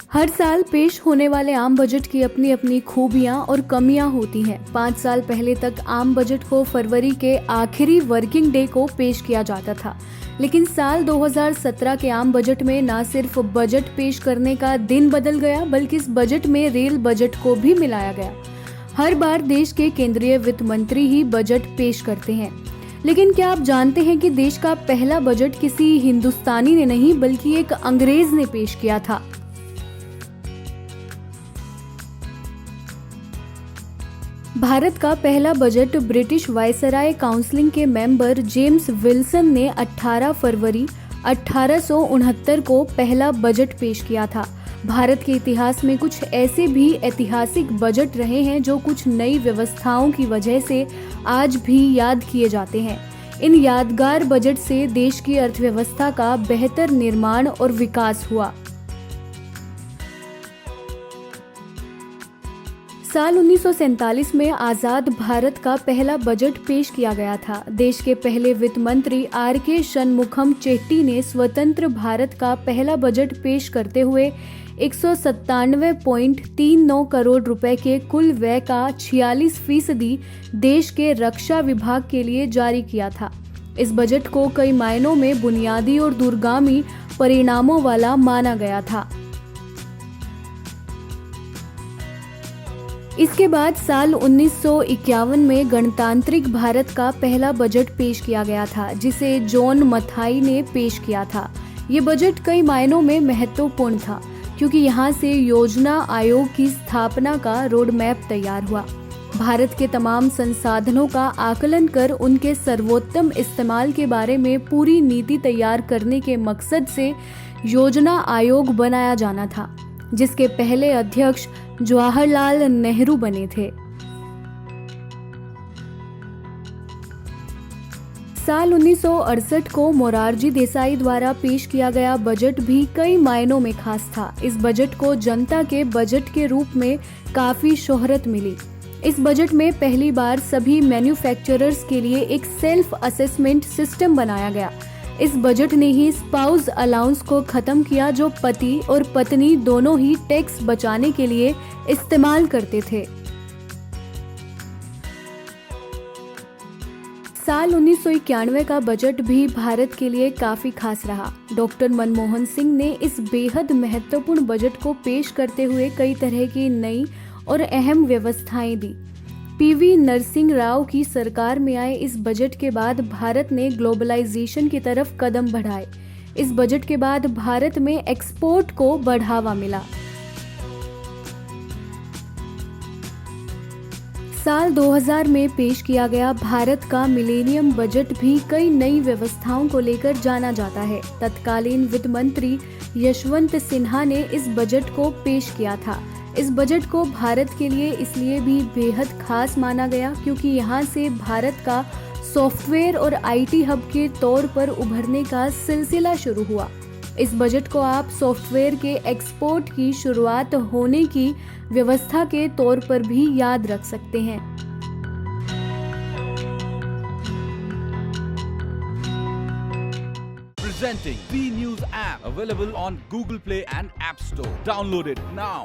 हर साल पेश होने वाले आम बजट की अपनी अपनी खूबियां और कमियां होती हैं। 5 साल पहले तक आम बजट को फरवरी के आखिरी वर्किंग डे को पेश किया जाता था, लेकिन साल 2017 के आम बजट में न सिर्फ बजट पेश करने का दिन बदल गया, बल्कि इस बजट में रेल बजट को भी मिलाया गया। हर बार देश के केंद्रीय वित्त मंत्री ही बजट पेश करते हैं, लेकिन क्या आप जानते हैं कि देश का पहला बजट किसी हिंदुस्तानी ने नहीं बल्कि एक अंग्रेज ने पेश किया था। भारत का पहला बजट ब्रिटिश वायसराय काउंसिल के मेंबर जेम्स विल्सन ने 18 फरवरी 1869 को पहला बजट पेश किया था। भारत के इतिहास में कुछ ऐसे भी ऐतिहासिक बजट रहे हैं जो कुछ नई व्यवस्थाओं की वजह से आज भी याद किए जाते हैं। इन यादगार बजट से देश की अर्थव्यवस्था का बेहतर निर्माण और विकास हुआ। साल 1947 में आजाद भारत का पहला बजट पेश किया गया था। देश के पहले वित्त मंत्री आर.के. शनमुखम चेट्टी ने स्वतंत्र भारत का पहला बजट पेश करते हुए 197.39 करोड़ रुपए के कुल व्यय का 46% देश के रक्षा विभाग के लिए जारी किया था। इस बजट को कई मायनों में बुनियादी और दूरगामी परिणामों वाला माना गया था। इसके बाद साल 1951 में गणतांत्रिक भारत का पहला बजट पेश किया गया था, जिसे जॉन मथाई ने पेश किया था। ये बजट कई मायनों में महत्वपूर्ण था, क्योंकि यहाँ से योजना आयोग की स्थापना का रोड मैप तैयार हुआ। भारत के तमाम संसाधनों का आकलन कर उनके सर्वोत्तम इस्तेमाल के बारे में पूरी नीति तैयार करने के मकसद से योजना आयोग बनाया जाना था, जिसके पहले अध्यक्ष जवाहरलाल नेहरू बने थे। साल 1968 को मोरारजी देसाई द्वारा पेश किया गया बजट भी कई मायनों में खास था। इस बजट को जनता के बजट के रूप में काफी शोहरत मिली। इस बजट में पहली बार सभी मैन्युफैक्चरर्स के लिए एक सेल्फ असेसमेंट सिस्टम बनाया गया। इस बजट ने ही स्पाउस अलाउंस को खत्म किया, जो पति और पत्नी दोनों ही टैक्स बचाने के लिए इस्तेमाल करते थे। साल 1991 का बजट भी भारत के लिए काफी खास रहा। डॉक्टर मनमोहन सिंह ने इस बेहद महत्वपूर्ण बजट को पेश करते हुए कई तरह की नई और अहम व्यवस्थाएं दी। पीवी नरसिंह राव की सरकार में आए इस बजट के बाद भारत ने ग्लोबलाइजेशन की तरफ कदम बढ़ाए। इस बजट के बाद भारत में एक्सपोर्ट को बढ़ावा मिला। साल 2000 में पेश किया गया भारत का मिलेनियम बजट भी कई नई व्यवस्थाओं को लेकर जाना जाता है। तत्कालीन वित्त मंत्री यशवंत सिन्हा ने इस बजट को पेश किया था। इस बजट को भारत के लिए इसलिए भी बेहद खास माना गया क्योंकि यहाँ से भारत का सॉफ्टवेयर और आईटी हब के तौर पर उभरने का सिलसिला शुरू हुआ। इस बजट को आप सॉफ्टवेयर के एक्सपोर्ट की शुरुआत होने की व्यवस्था के तौर पर भी याद रख सकते हैं। Presenting B News app, available on Google Play and App Store. Download it now.